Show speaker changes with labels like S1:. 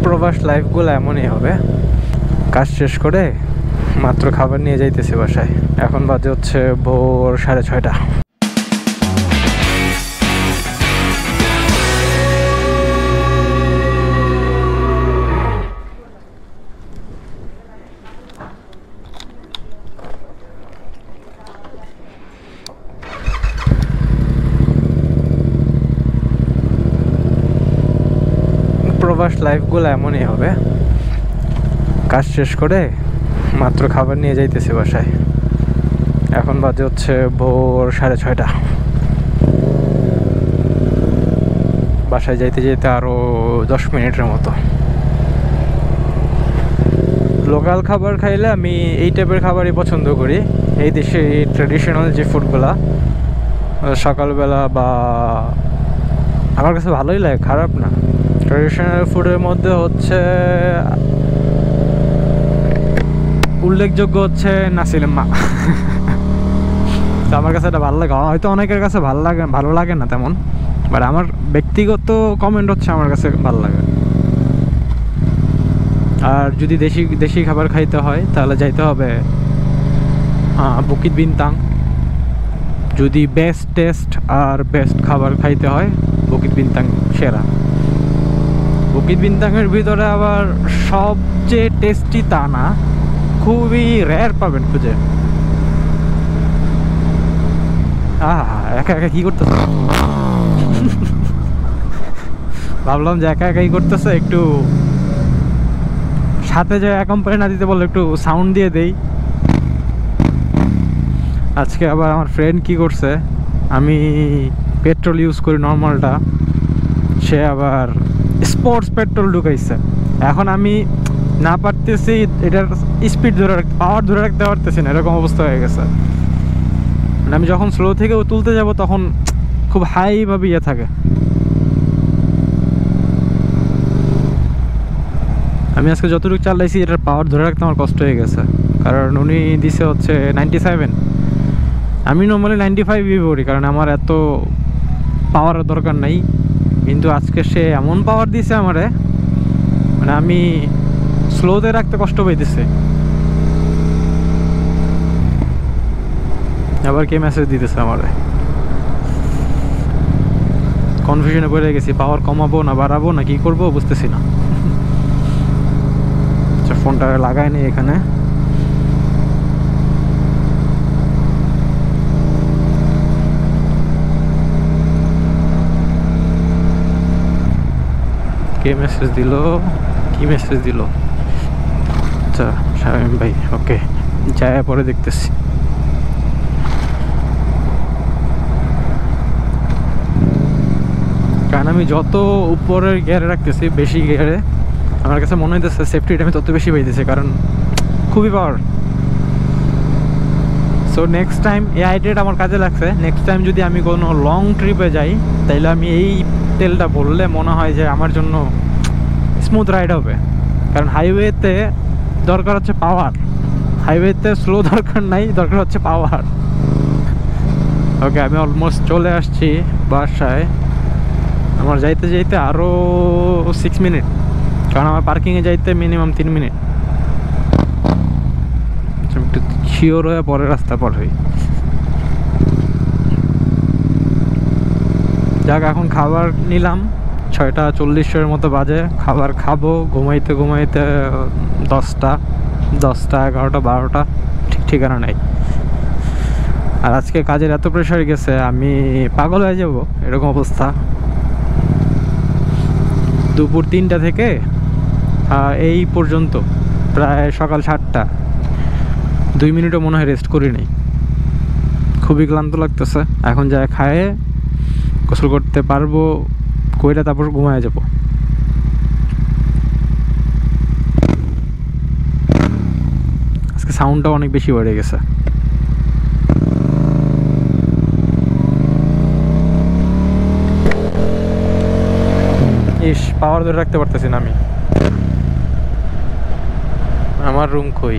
S1: প্রবাস লাইফগুলো এমনই হবে। কাজ শেষ করে মাত্র খাবার নিয়ে যাইতেছি বাসায়। এখন বাজে হচ্ছে ভোর 6:30। প্রবাস লাইফগুলো এমনই হবে। কাজ শেষ করে মাত্র খাবার নিয়ে যাইতেছি বাসায়। এখন বাজে হচ্ছে ভোর 6:30। বাসায় যাইতে যেতে আরও 10 মিনিটের মতো। লোকাল খাবার খাইলে আমি এই টাইপের খাবারই পছন্দ করি। এই দেশে ট্র্যাডিশনাল যে ফুডগুলা সকালবেলা বা আমার কাছে ভালোই লাগে, খারাপ না। ট্র্যাডিশনাল ফুডের মধ্যে হচ্ছে উল্লেখযোগ্য হচ্ছে নাসিলের মা। তো আমার কাছে এটা ভালো লাগে, হয়তো অনেকের কাছে ভালো লাগে না তেমন, বাট আমার ব্যক্তিগত কমেন্ট হচ্ছে আমার কাছে ভালো লাগে। আর যদি দেশি খাবার খাইতে হয় তাহলে যাইতে হবে বুকিত বিনতাং। যদি বেস্ট টেস্ট আর বেস্ট খাবার খাইতে হয় বুকিত বিনতাং সেরা। বুকিত বিনতাংয়ের ভিতরে আবার সবচেয়ে টেস্টি তা না, খুবই রেয়ার পাবেন খুঁজে। একা একা কি করতেছে? ভাবলাম যে একা একাই করতেছে, একটু সাথে যে কোম্পানি না দিতে বললে একটু সাউন্ড দিয়ে দেই। আজকে আবার আমার ফ্রেন্ড কি করছে, আমি পেট্রোল ইউজ করি নর্মালটা, সে আবার স্পোর্টস পেট্রোল ঢুকাইছে। এখন আমি না পারতেছি এটার স্পিড ধরে রাখতে, পাওয়ার ধরে রাখতে পারতেছি না, এরকম অবস্থা হয়ে গেছে। মানে আমি যখন স্লো থেকে তুলতে যাব তখন খুব হাইভাবে ইয়ে থাকে। আমি আজকে যতটুকু চালাইছি এটার পাওয়ার ধরে রাখতে আমার কষ্ট হয়ে গেছে, কারণ উনি দিছে হচ্ছে 97। আমি নর্মালি 95 করি, কারণ আমার এত পাওয়ারের দরকার নাই। কিন্তু আজকে সে এমন পাওয়ার দিছে আমারে, মানে আমি স্লোতে রাখতে কষ্ট পাইতেছে। আবার কে মেসেজ দিতেছে আমারে, কনফিউশনে পড়ে গেছি, পাওয়ার কমাবো না বাড়াবো না কি করবো বুঝতেছি না। আচ্ছা, ফোনটা লাগাই নি এখানে। কে মেসেজ দিল, কি মেসেজ দিল? আচ্ছা শামীম ভাই, ওকে, যায় পরে দেখতেছি। কারণ আমি যত উপরের গিয়ারে রাখতেছি, বেশি গিয়ারে, আমার কাছে মনে হইতেছে সেফটিটা আমি তত বেশি পাইতেছি, কারণ খুবই পাওয়ার। সো নেক্সট টাইম এই আইডিয়াটা আমার কাজে লাগছে। নেক্সট টাইম যদি আমি কোনো লং ট্রিপে যাই তাইলে আমি এই তেলটা বললে মনে হয় যে আমার জন্য স্মুথ রাইড হবে। কারণ হাইওয়েতে দরকার হচ্ছে পাওয়ার, হাইওয়েতে স্লো দরকার নাই, দরকার হচ্ছে পাওয়ার। ওকে, আমি অলমোস্ট চলে আসছি বাসায়। আমার যাইতে যাইতে আরও 6 মিনিট, কারণ আমার পার্কিংয়ে যাইতে মিনিমাম 3 মিনিট। একটু শিওর হয়ে পরে রাস্তা পার হই। যাক, এখন খাবার নিলাম, 6:40 মতো বাজে। খাবার খাবো, ঘুমাইতে ঘুমাইতে 10টা, 11টা, 12টা, ঠিক ঠিকানা নাই। আর আজকে কাজের এত প্রেশার গেছে, আমি পাগল হয়ে যাব এরকম অবস্থা। দুপুর 3টা থেকে এই পর্যন্ত প্রায় সকাল 7টা, 2 মিনিটও মনে হয় রেস্ট করি নাই। খুবই ক্লান্ত লাগতেছে। এখন যা খায়ে গোসল করতে পারবো, কইরা তারপর ঘুমায় যাব। আজকে সাউন্ডটা অনেক বেশি বেড়ে গেছে। ইস, পাওয়ার ধরে রাখতে পারতেছি না আমি। আমার রুম কই?